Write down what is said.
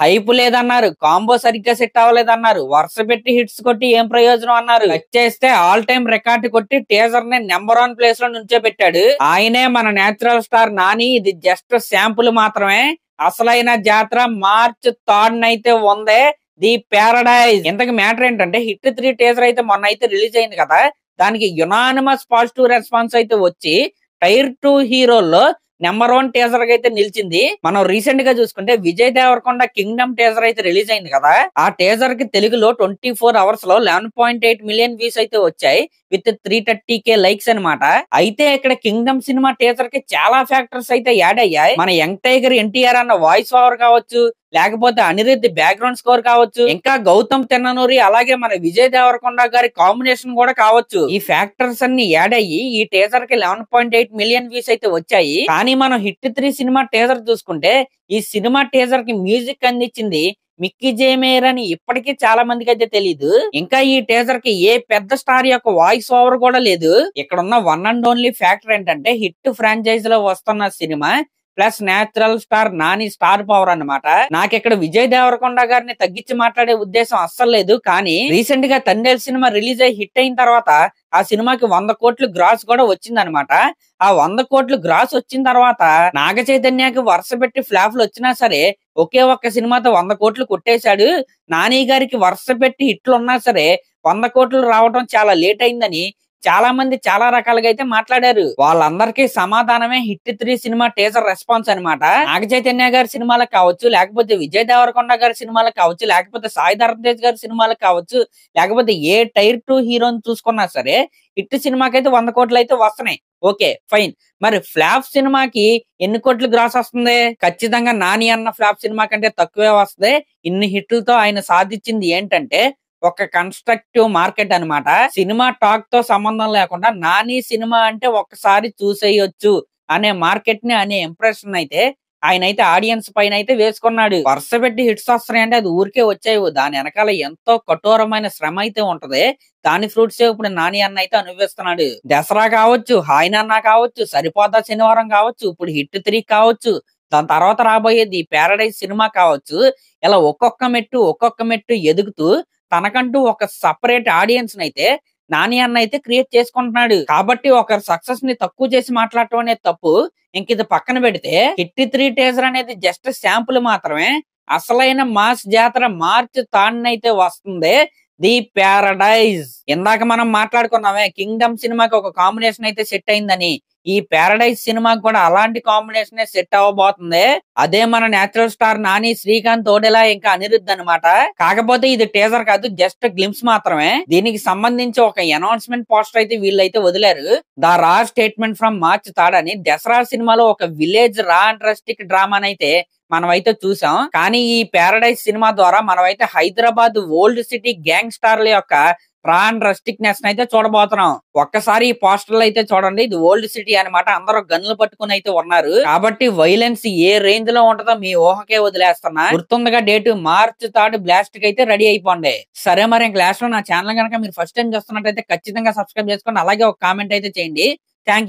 Hype లేదన్నారు, combo సరిగ్గా set అవ్వలేదన్నారు, వరుస పెట్టి హిట్స్ కొట్టి ఏం ప్రయోజనం అన్నారు. చేస్తే ఆల్ టైమ్ రికార్డు కొట్టి టీజర్ ని నెంబర్ 1 ప్లేస్ లో నుంచో పెట్టాడు. ఆయనే మన నేచురల్ స్టార్ నాని. ఇది జస్ట్ శాంపుల్ మాత్రమే. అసలైన జాతర మార్చ్ 3 అయితే ఉందే, ది ప్యారడైజ్. ఇంతకు మ్యాటర్ ఏంటంటే హిట్ 3 టీజర్ అయితే మొన్న అయితే రిలీజ్ అయింది కదా, దానికి యునానిమస్ పాజిటివ్ రెస్పాన్స్ అయితే వచ్చి టైర్ 2 హీరోల్లో నెంబర్ 1 టీజర్ అయితే నిలిచింది. మనం రీసెంట్ గా చూసుకుంటే విజయ్ దేవరకొండ కింగ్డమ్ టీజర్ అయితే రిలీజ్ అయింది కదా, ఆ టీజర్ కి తెలుగులో 24 అవర్స్ లో 11.8 మిలియన్ వ్యూస్ అయితే వచ్చాయి విత్ 330K లైక్స్ అనమాట. అయితే ఇక్కడ కింగ్డమ్ సినిమా టీజర్ కి చాలా ఫ్యాక్టర్స్ అయితే యాడ్ అయ్యాయి. మన యంగ్ టైగర్ ఎన్టీఆర్ అన్న వాయిస్ ఓవర్ కావచ్చు, లేకపోతే అనిరుద్ధ్ బ్యాక్గ్రౌండ్ స్కోర్ కావచ్చు, ఇంకా గౌతమ్ తిన్ననూరి అలాగే మన విజయ్ దేవరకొండ గారి కాంబినేషన్ కూడా కావచ్చు. ఈ ఫ్యాక్టర్స్ అన్ని యాడ్ అయ్యి ఈ టీజర్ కి 11.8 మిలియన్ వ్యూస్ అయితే వచ్చాయి. కానీ మనం హిట్ 3 సినిమా టీజర్ చూసుకుంటే ఈ సినిమా టీజర్ కి మ్యూజిక్ అందించింది మిక్కీ జే మేయర్ అని ఇప్పటికీ చాలా మందికి అయితే తెలియదు. ఇంకా ఈ టీజర్ కి ఏ పెద్ద స్టార్ యొక్క వాయిస్ ఓవర్ కూడా లేదు. ఇక్కడ ఉన్న వన్ అండ్ ఓన్లీ ఫ్యాక్టర్ ఏంటంటే హిట్ ఫ్రాంచైజ్ లో వస్తున్న cinema plus natural star Nani star power అన్నమాట. నాకు ఇక్కడ విజయ్ దేవరకొండ గారిని తగ్గించి మాట్లాడే ఉద్దేశం అస్సలు లేదు. కానీ రీసెంట్ గా తండేల్ సినిమా రిలీజ్ అయ్యి హిట్ అయిన తర్వాత ఆ సినిమాకి 100 కోట్లు గ్రాస్ కూడా వచ్చింది అనమాట. ఆ 100 కోట్లు గ్రాస్ వచ్చిన తర్వాత నాగ చైతన్యకి వరుస పెట్టి ఫ్లాప్లు వచ్చినా సరే ఒకే ఒక్క సినిమాతో 100 కోట్లు కొట్టేశాడు. నాని గారికి వరుస పెట్టి హిట్లు ఉన్నా సరే 100 కోట్లు రావడం చాలా లేట్ అయిందని చాలా మంది చాలా రకాలుగా అయితే మాట్లాడారు. వాళ్ళందరికీ సమాధానమే హిట్ 3 సినిమా టీజర్ రెస్పాన్స్ అనమాట. నాగ చైతన్య గారి సినిమాలకు కావచ్చు, లేకపోతే విజయ్ దేవరకొండ గారి సినిమాలకు కావచ్చు, లేకపోతే సాయి ధరమ్ తేజ్ గారి సినిమాలకు కావచ్చు, లేకపోతే ఏ టైర్ 2 హీరోని చూసుకున్నా సరే హిట్ సినిమాకైతే 100 కోట్లు అయితే వస్తున్నాయి. Okay fine. మరి ఫ్లాప్ సినిమాకి ఎన్ని కోట్లు గ్రాస్ వస్తుంది? ఖచ్చితంగా నాని అన్న ఫ్లాప్ సినిమా కంటే తక్కువే వస్తుంది. ఇన్ని హిట్లతో ఆయన సాధించింది ఏంటంటే ఒక కన్స్ట్రక్టివ్ మార్కెట్ అన్నమాట. సినిమా టాక్ తో సంబంధం లేకుండా నాని సినిమా అంటే ఒక్కసారి చూసేయొచ్చు అనే మార్కెట్ ని అనే ఇంప్రెషన్ అయితే ఆయన అయితే ఆడియన్స్ పైన అయితే వేసుకున్నాడు. వరుస పెట్టి హిట్స్ వస్తున్నాయంటే అది ఊరికే వచ్చాయి, దాని వెనకాల ఎంతో కఠోరమైన శ్రమ అయితే ఉంటది. దాని ఫ్రూట్స్ ఇప్పుడు నాని అన్న అయితే అనుభవిస్తున్నాడు. దసరా కావచ్చు, హాయ్ నాన్న కావచ్చు, సరిపోతా శనివారం కావచ్చు, ఇప్పుడు హిట్ 3 కావచ్చు, దాని తర్వాత రాబోయేది ప్యారడైజ్ సినిమా కావచ్చు, ఇలా ఒక్కొక్క మెట్టు ఎదుగుతూ తనకంటూ ఒక సపరేట్ ఆడియన్స్ అయితే నాని అన్న అయితే క్రియేట్ చేసుకుంటున్నాడు. కాబట్టి ఒకరి సక్సెస్ ని తక్కువ చేసి మాట్లాడటం అనేది తప్పు. ఇంక ఇది పక్కన పెడితే హిట్ 3 టీజర్ అనేది జస్ట్ శాంపుల్ మాత్రమే. అసలైన మాస్ జాతర మార్చ్ 3 అయితే వస్తుంది, ది ప్యారడైజ్. ఇందాక మనం మాట్లాడుకున్నామే కింగ్డమ్ సినిమాకి ఒక కాంబినేషన్ అయితే సెట్ అయిందని, ఈ ప్యారడైజ్ సినిమాకి కూడా అలాంటి కాంబినేషన్ సెట్ అవ్వబోతుంది. అదే మన నేచురల్ స్టార్ నాని, శ్రీకాంత్ ఓడెలా, ఇంకా అనిరుద్ధ్ అనమాట. కాకపోతే ఇది టీజర్ కాదు, జస్ట్ గ్లింప్స్ మాత్రమే. దీనికి సంబంధించి ఒక అనౌన్స్మెంట్ పోస్టర్ అయితే వీళ్ళైతే వదిలారు. The raw statement from March 3 అని. దసరా సినిమాలో ఒక విలేజ్ రా అండ్ రస్టిక్ డ్రామానైతే మనమైతే చూసాం. కానీ ఈ ప్యారడైజ్ సినిమా ద్వారా మనమైతే హైదరాబాద్ ఓల్డ్ సిటీ గ్యాంగ్ స్టార్ల యొక్క రా అండ్ రస్టిక్నెస్ అయితే చూడబోతున్నాం. ఒక్కసారి ఈ పోస్టర్లు అయితే చూడండి, ఇది ఓల్డ్ సిటీ అనమాట. అందరూ గన్లు పట్టుకుని అయితే ఉన్నారు. కాబట్టి వైలెన్స్ ఏ రేంజ్ లో ఉంటుందో మీ ఊహకే వదిలేస్తున్నా. గుర్తుందిగా డేట్ మార్చ్ 3 బ్లాస్ట్ కి అయితే రెడీ అయిపోండి. సరే మరి ఇంక లాస్ట్ లో నా ఛానల్ కనుక మీరు ఫస్ట్ టైం చూస్తున్నట్టయితే ఖచ్చితంగా సబ్స్క్రైబ్ చేసుకోండి. అలాగే ఒక కామెంట్ అయితే చేయండి. Thank you.